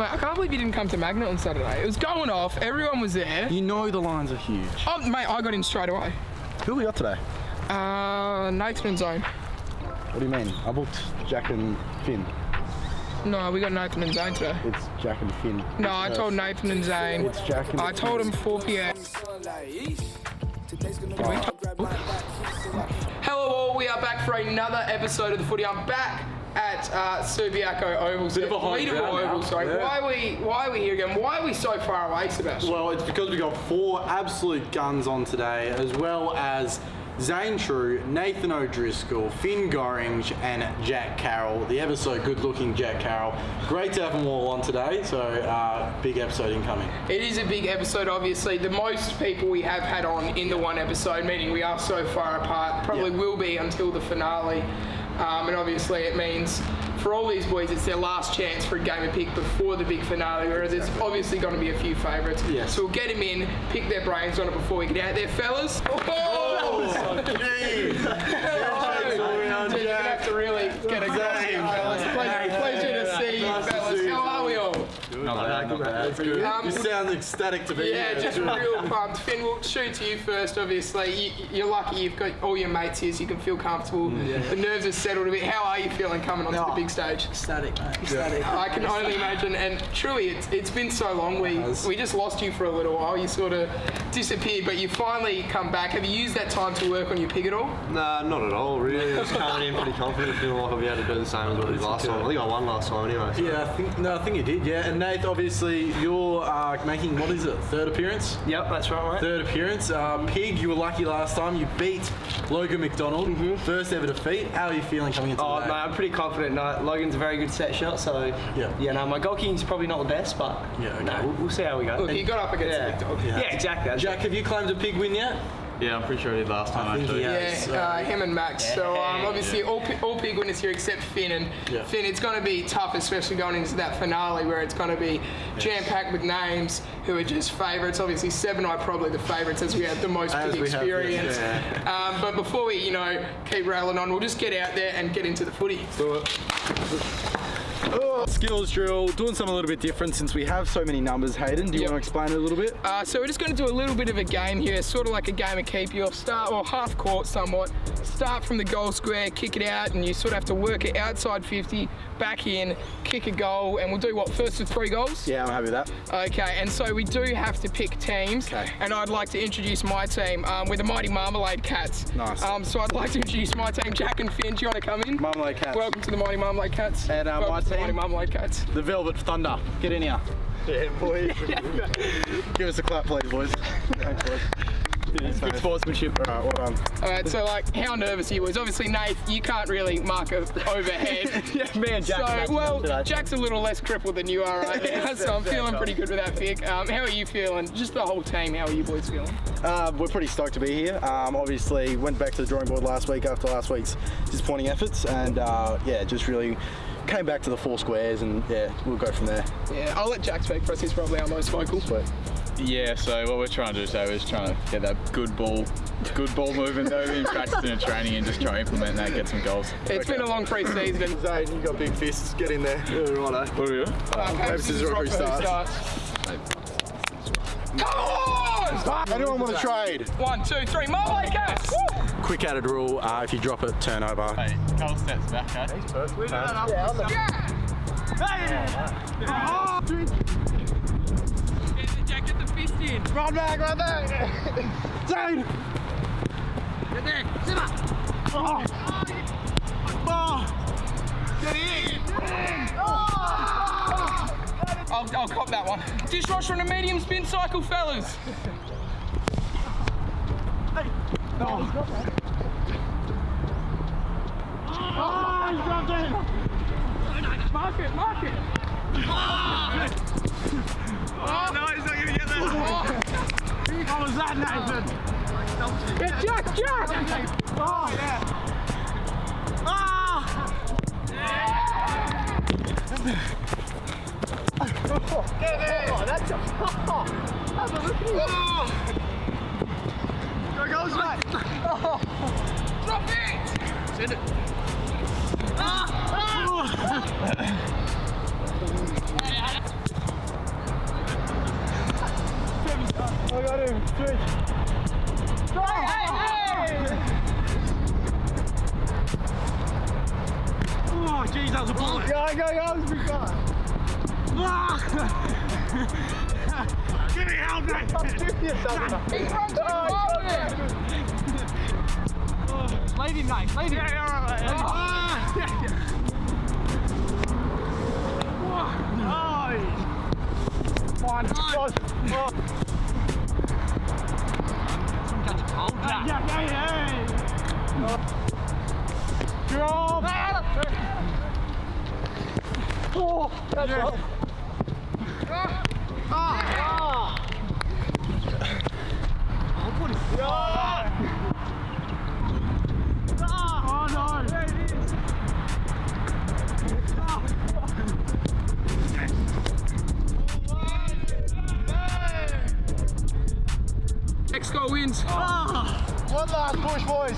Mate, I can't believe you didn't come to Magnet on Saturday. It was going off. Everyone was there. You know the lines are huge. Oh, mate, I got in straight away. Who we got today? Nathan and Zane. What do you mean? I booked Jack and Finn. No, we got Nathan and Zane today. It's Jack and Finn. No, I told Nathan and Zane. It's Jack and I told him 4 p.m. Hello all, we are back for another episode of the Footy. I'm back at Subiaco Oval. Leederville Oval, sorry. Yeah. Why are we here again? Why are we so far away, Sebastian? Well, it's because we got 4 absolute guns on today, as well as Zane Trew, Nathan O'Driscoll, Finn Gorringe, and Jack Carroll. The ever so good-looking Jack Carroll. Great to have them all on today. So, big episode incoming. It is a big episode, obviously. The most people we have had on in the one episode, meaning we are so far apart. Probably will be until the finale. And obviously it means for all these boys it's their last chance for a game of pick before the big finale, where there's obviously going to be a few favourites. Yes. So we'll get them in, pick their brains on it before we get out there, fellas. Jeez! You're going to have to really get a grasp, fellas. Pleasure to see you, fellas. How are we all? Not bad. That's good. You sound ecstatic to be here. Yeah, just real pumped. Finn, we'll shoot to you first, obviously. You're lucky you've got all your mates here, so you can feel comfortable. The nerves are settled a bit. How are you feeling coming onto the big stage? Ecstatic, mate. Ecstatic. I can only imagine, and truly, it's been so long. We just lost you for a little while. You sort of disappeared, but you finally come back. Have you used that time to work on your pig at all? Nah, not at all, really. I was coming in pretty confident, feeling like I'll be able to do the same as what I did last time. I think I won last time anyway. So. Yeah, I think you did, yeah. And Nate, obviously, you're making, what is it, 3rd appearance? Yep, that's right, mate. 3rd appearance. Pig, you were lucky last time. You beat Logan McDonald. First ever defeat. How are you feeling coming into today? Mate, I'm pretty confident. No, Logan's a very good set shot, so my goal kicking's probably not the best, but we'll see how we go. Look, you got up against the big dog. Yeah, exactly. Jack, have you claimed a pig win yet? Yeah, I'm pretty sure he did last time actually. Him and Max. So obviously all pig winners here except Finn. And Finn, it's going to be tough, especially going into that finale where it's going to be jam-packed with names who are just favourites. Obviously, Seb and I are probably the favourites as we have the most pig experience. But before we, keep railing on, we'll just get out there and get into the footy. Do it. Skills drill, doing something a little bit different since we have so many numbers. Hayden, do you want to explain it a little bit? So we're just going to do a little bit of a game here, sort of like a game of keep. You'll start, or half court somewhat, start from the goal square, kick it out, and you sort of have to work it outside 50, back in, kick a goal, and we'll do what, first to 3 goals? Yeah, I'm happy with that. Okay, and so we do have to pick teams, and I'd like to introduce my team. We're the Mighty Marmalade Cats. Nice. So I'd like to introduce my team, Jack and Finn. Do you want to come in? Marmalade Cats. Welcome to the Mighty Marmalade Cats. And my team, Mighty Marmalade Cats. the Velvet Thunder. Get in here. Yeah, boys. Give us a clap, please, boys. Thanks, boys. Good sportsmanship. All right, well done. All right, so how nervous are you boys? Obviously, Nate, you can't really mark a overhead. Me and Jack. Jack's a little less crippled than you are right now, so I'm feeling pretty good with that pick. How are you feeling? Just the whole team, how are you boys feeling? We're pretty stoked to be here. Obviously, went back to the drawing board last week after last week's disappointing efforts, and just really came back to the 4 squares, and we'll go from there. Yeah, I'll let Jack speak for us. He's probably our most vocal. Sweet. Yeah, so what we're trying to do today is trying to get that good ball movement that we've been practicing in training and just try to implement that, get some goals. It's been a long pre-season. Zane, you got big fists. Get in there. Righto. What are we doing? Paper, scissors, rock, who starts? Come on! Anyone want to trade? 1, 2, 3, Marmalade Cats! Quick added rule, if you drop it, turn over. Hey, couple steps back, eh? Yeah! Jack, get the fist in. Run back, right there! Zane! Get there, Simmer! Get in! I'll cop that one. Dishwasher and a medium spin cycle, fellas. Hey! No. He's dropped in! Mark it! Oh, no, he's not going to get that. What was that, Nathan? Get Jack! Oh, yeah. Get there! Oh, that's a... Have a look at you. Go, goes, mate. Drop it! Send it. Oh, jeez, that was a bullet. Go, that was a big guy. Give me help, mate. Lead him, Nate. Lead him. Yeah, all right, mate. One. Next goal wins. One last push, boys.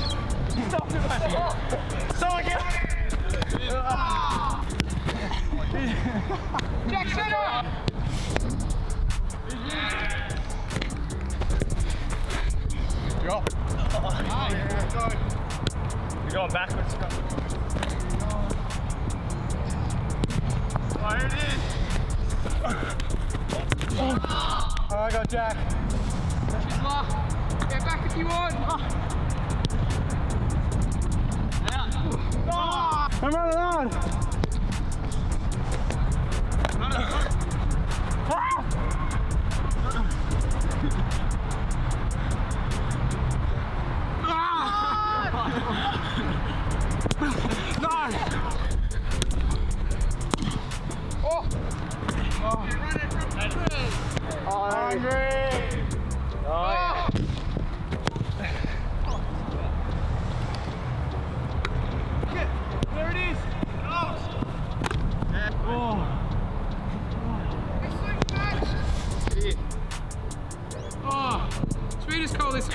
Stop it, mate. Someone get Jack, set up. Drop. We're going backwards. Oh, here it is. I got Jack. Get back if you want. I'm running on. Sweetest call this.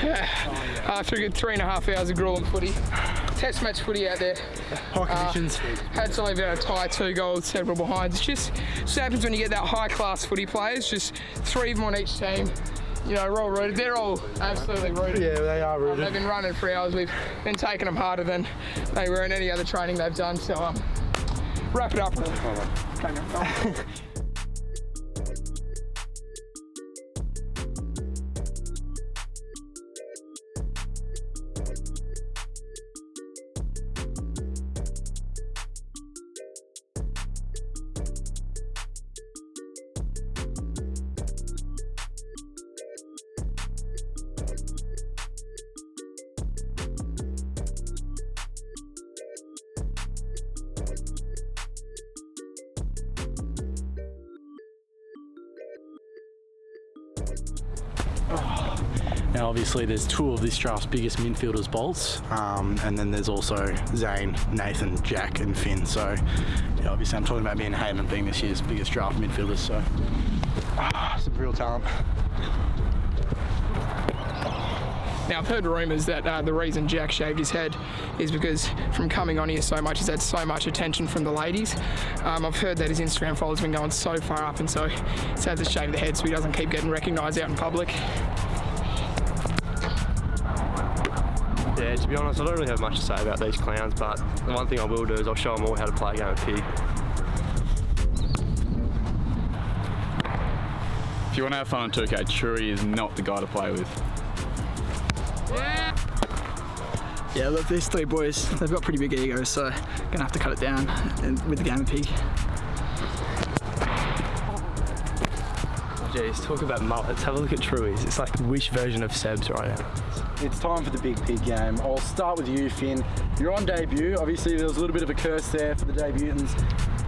After a good 3.5 hours of grueling footy, test match footy out there. High conditions. Had to leave out a tie, 2 goals, several behinds. It's just happens when you get that high class footy players, just 3 of them on each team. You know, we're all rooted. They're all absolutely rooted. Yeah, they are rooted. They've been running for hours. We've been taking them harder than they were in any other training they've done. So wrap it up. Now obviously there's 2 of this draft's biggest midfielders bolts, and then there's also Zane, Nathan, Jack and Finn. So yeah, obviously I'm talking about me and Hayden being this year's biggest draft midfielders, so some real talent. Now, I've heard rumours that the reason Jack shaved his head is because from coming on here so much, he's had so much attention from the ladies. I've heard that his Instagram followers have been going so far up, and so he's had to shave the head so he doesn't keep getting recognised out in public. Yeah, to be honest, I don't really have much to say about these clowns, but the one thing I will do is I'll show them all how to play a game of pig. If you want to have fun on 2K, Trew is not the guy to play with. Yeah, look, these 3 boys, they've got pretty big egos, so gonna have to cut it down with the game of pig. Jeez, talk about mullets. Have a look at Trewy's. It's like the Wish version of Seb's right now. It's time for the big pig game. I'll start with you, Finn. You're on debut. Obviously, there was a little bit of a curse there for the debutants.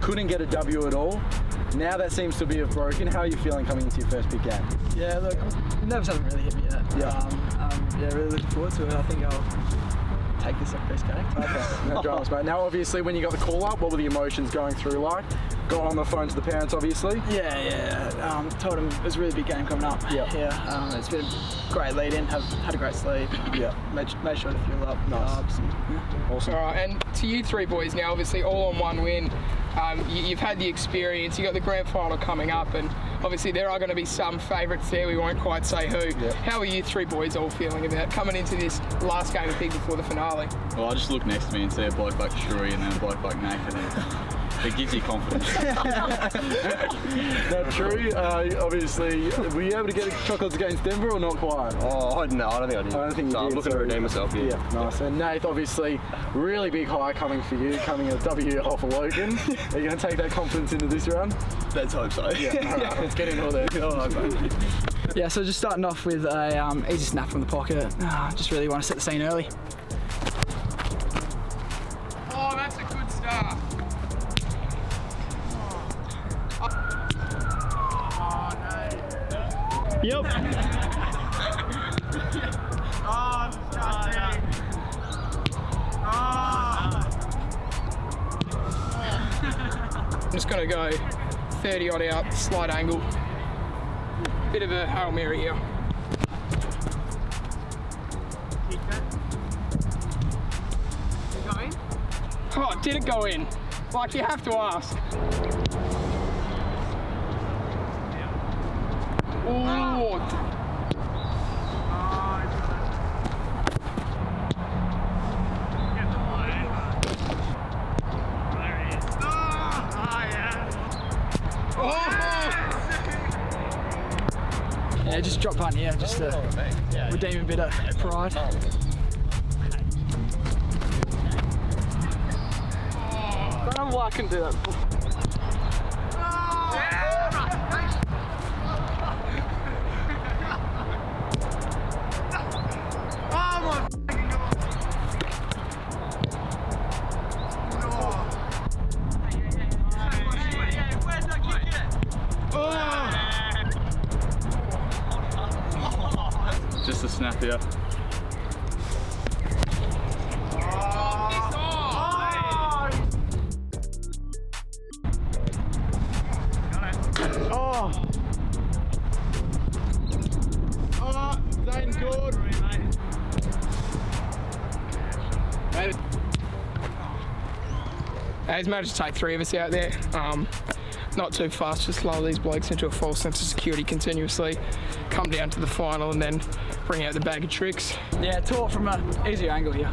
Couldn't get a W at all. Now that seems to be broken. How are you feeling coming into your first big game? Yeah, look, nerves haven't really hit me yet. Yeah, really looking forward to it. I think I'll take this like best game. Okay, no dramas, mate. Now, obviously, when you got the call up, what were the emotions going through like? Got on the phone to the parents, obviously. Yeah. Told them it was a really big game coming up. Yeah. It's been a great lead in. Have had a great sleep. Made sure to fuel up. Nice. Yeah. Awesome. All right, and to you 3 boys now, obviously all on one win. You've had the experience, you've got the grand final coming up, and obviously there are going to be some favourites there, we won't quite say who. Yep. How are you three boys all feeling about coming into this last game of Pig before the finale? Well, I just look next to me and see a bloke like Trew and then a bloke like Nathan. It gives you confidence. Now, Trew, obviously, were you able to get chocolates against Denver or not quite? Oh, no, I don't think I did. I don't think you did. I'm looking to redeem myself, yeah. Nice. And Nath, obviously, really big high coming for you, coming a W off of Logan. Are you going to take that confidence into this round? Let's hope so. Yeah, all right, let's get into all there. All right, mate. Yeah, so just starting off with a easy snap from the pocket. Just really want to set the scene early. Oh, that's a good start. Yep. I'm just going to go 30 odd out, slight angle. Bit of a Hail Mary here. Oh, did it go in? Like, you have to ask. Oh. Yeah, just drop punt here, just to redeem a bit of pride. I don't know why I couldn't do that. Just a snap here. Zane good. He's managed to take three of us out there. Not too fast, just lull these blokes into a false sense of security continuously, come down to the final and then bring out the bag of tricks. Yeah, taught from an easier angle here.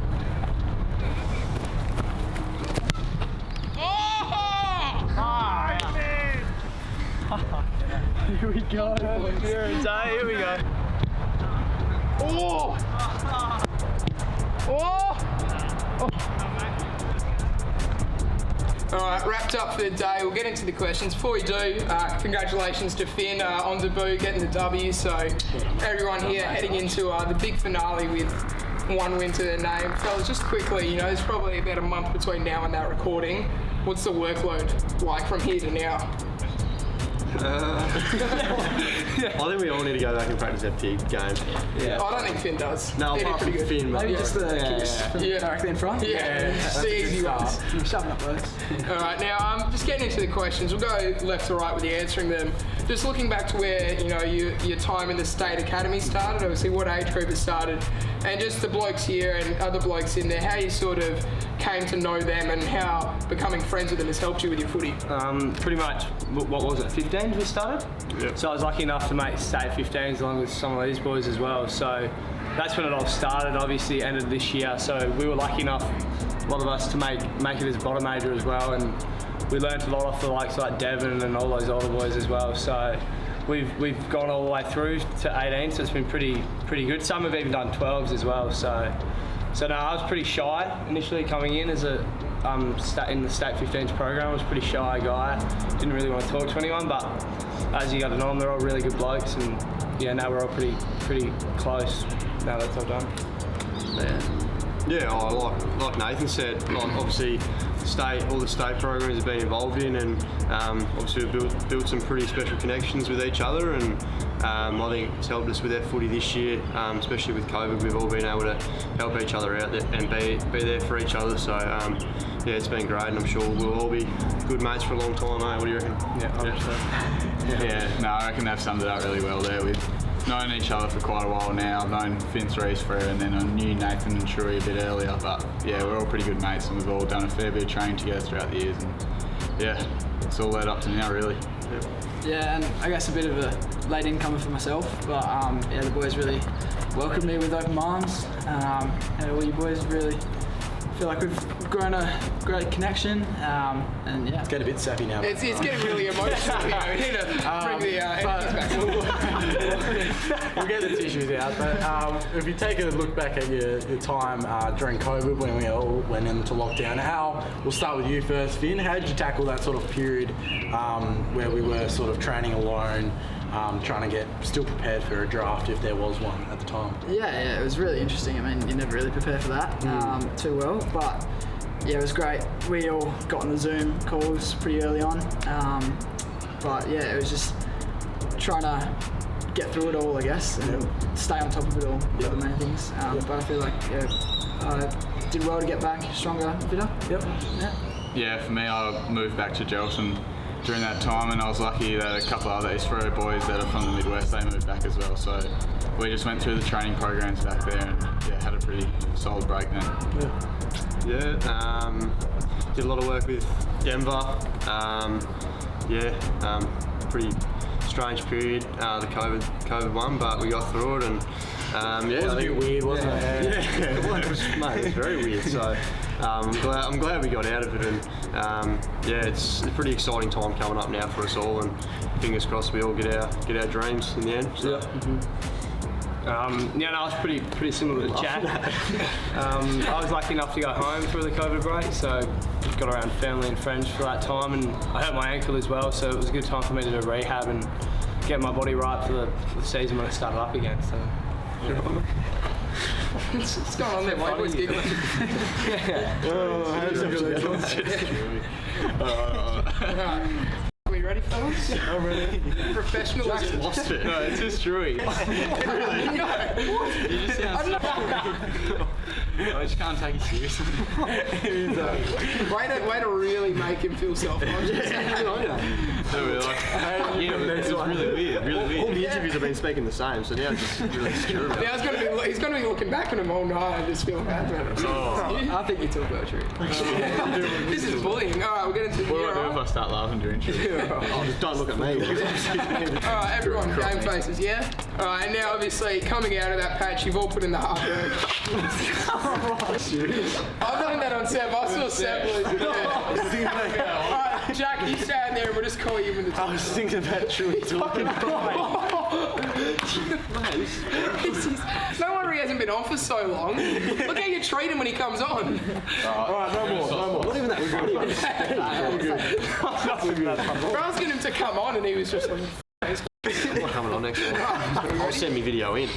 Here we go. Here we go. Oh! Oh! All right, wrapped up for the day. We'll get into the questions. Before we do, congratulations to Finn on debut, getting the W. So everyone here heading into the big finale with one win to their name. Fellas, just quickly, there's probably about a month between now and that recording. What's the workload like from here to now? I think we all need to go back and practice that Pig game. Yeah. I don't think Finn does. No, They're apart from pretty good. Finn. Maybe just the kicks from directly in front. Yeah, just the easy ones. Shoving up those. All right, now just getting into the questions. We'll go left to right with you answering them. Just looking back to where your time in the state academy started. Obviously, what age group it started, and just the blokes here and other blokes in there. How you sort of came to know them and how becoming friends with them has helped you with your footy. Pretty much. What was it? 15s we started. Yep. So I was lucky enough to make state 15s along with some of these boys as well. So that's when it all started. Obviously, ended this year. So we were lucky enough, a lot of us, to make it as bottom major as well, and we learned a lot off the likes like Devon and all those older boys as well. So we've gone all the way through to 18. So it's been pretty good. Some have even done 12s as well. So no, I was pretty shy initially coming in as a in the state 15s program. I was a pretty shy guy. Didn't really want to talk to anyone, but as you got to know them, they're all really good blokes, and yeah, now we're all pretty close. Now that's all done. Yeah, like Nathan said, obviously all the state programs have been involved in, and obviously we've built some pretty special connections with each other, and I think it's helped us with our footy this year, especially with COVID. We've all been able to help each other out and be there for each other. So yeah, it's been great, and I'm sure we'll all be good mates for a long time. What do you reckon? Yeah, no, I reckon they've summed it up really well there. We've known each other for quite a while now. I've known Finn, Freo, and then I knew Nathan and Trew a bit earlier. But yeah, we're all pretty good mates, and we've all done a fair bit of training together throughout the years. And yeah, it's all led up to now really. Yeah, and I guess a bit of a late incomer for myself, but yeah, the boys really welcomed me with open arms. And all you boys really feel like we've grown a great connection, and yeah. Get a bit sappy now. It's getting really emotional here. We need to bring the energies back. We'll get the tissues out, but if you take a look back at your time during COVID when we all went into lockdown, we'll start with you first, Finn. How did you tackle that sort of period where we were sort of training alone, trying to get still prepared for a draft if there was one at the time? Yeah, it was really interesting. I mean, you never really prepare for that too well, but yeah, it was great. We all got on the Zoom calls pretty early on, but yeah, it was just trying to get through it all, I guess, and stay on top of it all, the main things. But I feel like I did well to get back stronger, fitter. Yeah, for me, I moved back to Geraldton during that time, and I was lucky that a couple of other East Freo boys that are from the Midwest, they moved back as well. So we just went through the training programs back there and had a pretty solid break then. Did a lot of work with Denver. Pretty strange period, the COVID one, but we got through it, and It was a bit weird, wasn't it? Yeah, it was very weird. So I'm glad we got out of it, and it's a pretty exciting time coming up now for us all, and fingers crossed we all get our dreams in the end. So. No, it's pretty similar to Jack. I was lucky enough to go home for the COVID break, so got around family and friends for that time, and I hurt my ankle as well, so it was a good time for me to do rehab and get my body right for the season when it started up again. So. What's going on there? Why boys giggling? Are we ready, fellas? I'm ready. Professionalism. Lost it. No, it's just Trew. You just sound I just can't take it seriously. Way to really make him feel self-conscious. It's really weird. All the interviews have been speaking the same, so now it's just really scary. Now he's going to be looking back at him all night and just feeling bad about it. I think you took about Trew. This is bullying. All right, we'll get into the What do I do if I start laughing during Trew? Just don't look at me. All right, everyone, game faces, yeah? All right, and now obviously coming out of that patch, you've all put in the hard work. I've done that on Seb. I saw Seb lose. All right, Jack, you stand there and we'll just call you in the I was thinking about Trew talking. No wonder he hasn't been on for so long. Look how you treat him when he comes on. Alright, no more. Not even that funny. We're asking him to come on and he was just like... I'm not coming on next one. I'll send me video in.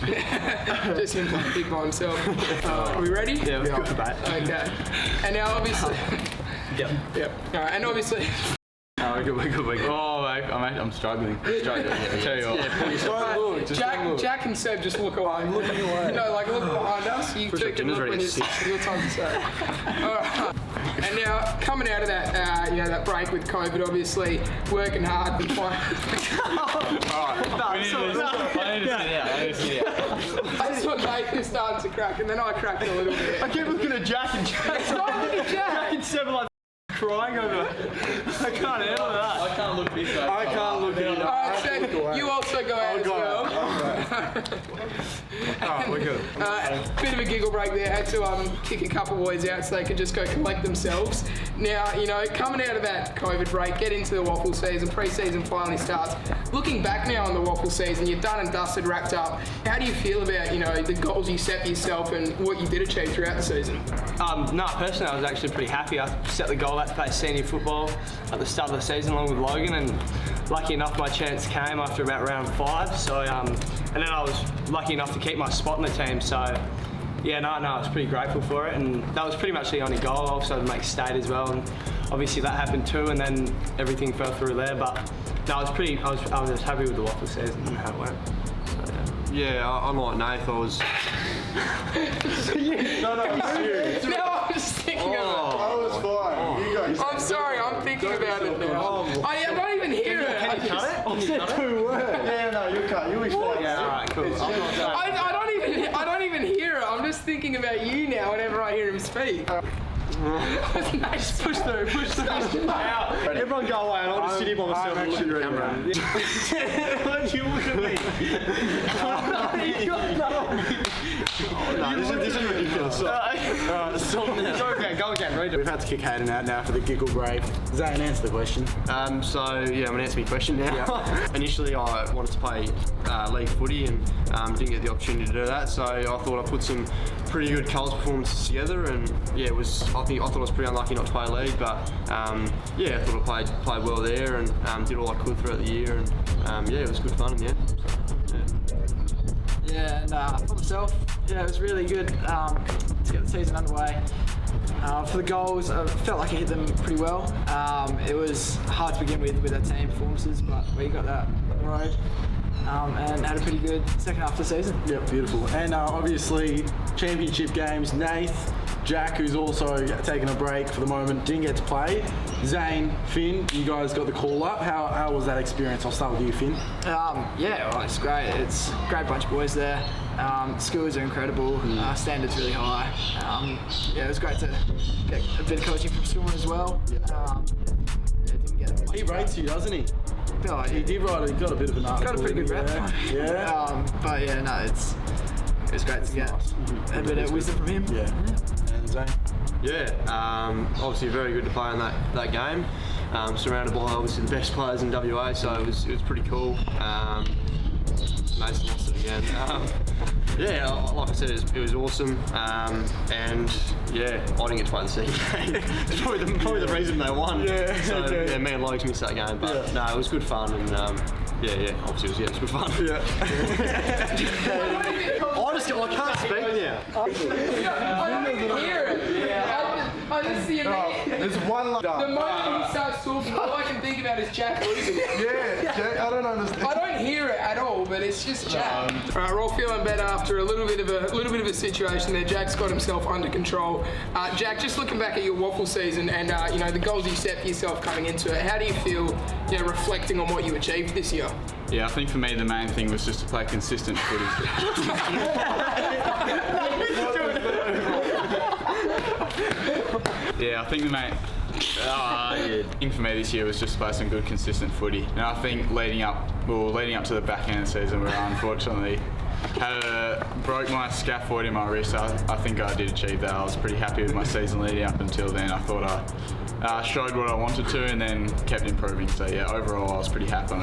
Just him playing big by himself. Are we ready? Yeah, we've got the bat. Okay. And now obviously... Yep. Alright, and obviously... We're good. Oh, mate, I'm struggling. I tell you what. Jack and Seb just look away. I'm looking away. No, like look behind us. You two can look when it's your time to say. Alright. And now coming out of that, that break with COVID, obviously working hard and I need to sit out. I saw Nathan starting to crack, and then I cracked a little bit. I keep looking at Jack and Stop looking at Jack. and Seb like crying over it. I can't handle that. I can't look this way. I can't look at you. Alright, Seb, you also go out as well. Alright, we're good. Bit of a giggle break there. Had to kick a couple boys out so they could just go collect themselves. Now, coming out of that COVID break, get into the waffle season, pre-season finally starts. Looking back now on the waffle season, you're done and dusted, wrapped up. How do you feel about, the goals you set for yourself and what you did achieve throughout the season? Personally, I was actually pretty happy. I set the goal to play senior football at the start of the season along with Logan, and lucky enough my chance came after about round 5. So, and then I was lucky enough to keep my spot in the team. So, I was pretty grateful for it, and that was pretty much the only goal. Also to make state as well, and obviously that happened too, and then everything fell through there. But no, I was just happy with the waffle season and how it went. I'm like Nath. I was. No, I'm serious. No, I'm just thinking of it. I was fine. You guys. I'm sorry, I'm thinking about it now. I don't even hear it. Can you cut it? I said 2 words. Yeah, no, you can't. You was fine. Yeah, alright, cool. I don't even hear it. I'm just thinking about you now whenever I hear him speak. Just Push through. Out. Everyone go away, and I'll just sit here by myself and look at the camera. You look at me. This is ridiculous. Go again, read it. We've had to kick Hayden out now for the giggle break. Zane, answer the question. So yeah, I'm gonna answer my question now. Yeah. Initially, I wanted to play league footy and didn't get the opportunity to do that. So I thought I'd put some pretty good colours performances together, and yeah, I thought I was pretty unlucky not to play league, but yeah, I thought I played well there and did all I could throughout the year, and yeah, it was good fun in the end. Yeah, and for myself, yeah, it was really good to get the season underway. For the goals, I felt like I hit them pretty well. It was hard to begin with our team performances, but we got that right. And had a pretty good second half of the season. Yeah, beautiful. And obviously, championship games, Nath, Jack, who's also taking a break for the moment, didn't get to play. Zane, Finn, you guys got the call up. How was that experience? I'll start with you, Finn. Yeah, well, it's great. It's a great bunch of boys there. Skills are incredible. Standards really high. Yeah, it was great to get a bit of coaching from Storm as well. Didn't get much He rates you, doesn't he? Oh, yeah. He did write. He got a bit of an article. Got a pretty good rep. Yeah. But yeah, no, it's great to get a bit of wisdom from him. Yeah. And Zane? Yeah, obviously very good to play in that game. Surrounded by obviously the best players in WA, so it was pretty cool. Mason lost it again. Yeah, like I said, it was awesome, and yeah, I didn't get to play the second game. It's probably the reason they won. Yeah, so okay. Yeah, me and Logs missed that game, but no, it was good fun, and yeah, obviously it was good fun. Yeah. I can't speak now. I don't hear it. I just see him. There's one line. The moment he starts talking, all I can think about is Jack losing. Yeah, Jack, I don't understand. I don't hear it at all, but it's just Jack. All right, we're all feeling better after a little bit of a situation there. Jack's got himself under control. Jack, just looking back at your waffle season and you know the goals you set for yourself coming into it, how do you feel, you know, reflecting on what you achieved this year? Yeah, I think for me the main thing was just to play consistent footy. Yeah, I think the main thing for me this year was just to play some good, consistent footy. And I think leading up to the back end of the season, where I unfortunately broke my scaphoid in my wrist. I think I did achieve that. I was pretty happy with my season leading up until then. I thought I showed what I wanted to, and then kept improving. So yeah, overall I was pretty happy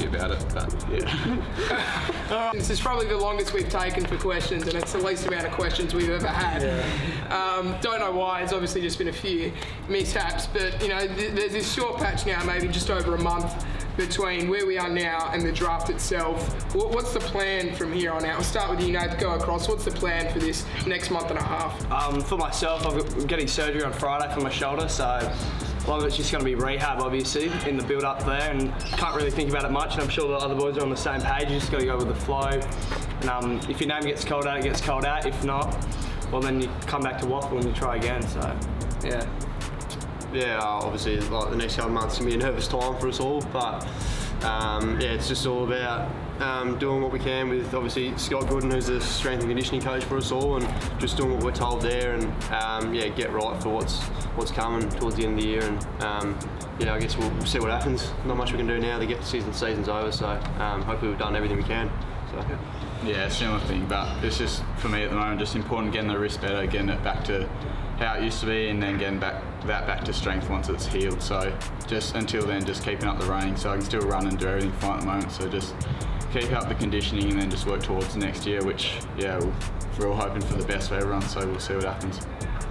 about it. But yeah. This is probably the longest we've taken for questions, and it's the least amount of questions we've ever had. Yeah. Don't know why. It's obviously just been a few mishaps, but you know, there's this short patch now, maybe just over a month, between where we are now and the draft itself. What's the plan from here on out? We'll start with you, Nate, go across. What's the plan for this next month and a half? For myself, I'm getting surgery on Friday for my shoulder, so a lot of it's just going to be rehab, obviously, in the build-up there, and can't really think about it much, and I'm sure the other boys are on the same page. You just got to go with the flow. And if your name gets called out, it gets called out. If not, well, then you come back to waffle and you try again, so, yeah. Yeah, obviously, like the next couple of months can be a nervous time for us all, but yeah, it's just all about doing what we can with obviously Scott Gooden, who's the strength and conditioning coach for us all, and just doing what we're told there, and yeah, get right for what's coming towards the end of the year, and yeah, I guess we'll see what happens. Not much we can do now to get the season's over, so hopefully we've done everything we can. So. Yeah, similar thing, but it's just for me at the moment just important getting the wrist better, getting it back to how it used to be, and then getting back to strength once it's healed. So just until then, just keeping up the running, so I can still run and do everything fine at the moment. So just keep up the conditioning and then just work towards next year, which yeah, we're all hoping for the best for everyone. So we'll see what happens.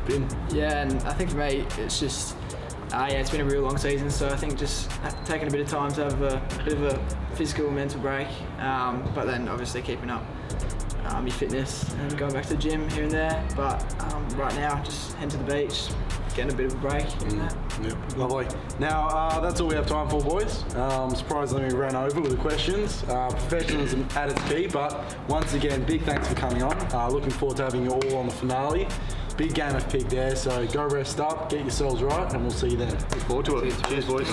Finn? Yeah, and I think for me, it's just yeah, it's been a real long season, so I think just taking a bit of time to have a bit of a physical and mental break, but then obviously keeping up your fitness and going back to the gym here and there. But right now, just head to the beach, getting a bit of a break. Yep, lovely. Now, that's all we have time for, boys. Surprisingly, we ran over with the questions. Professionalism at its key, but once again, big thanks for coming on. Looking forward to having you all on the finale. Big game of pig there, so go rest up, get yourselves right, and we'll see you then. Look forward to it. Cheers, boys.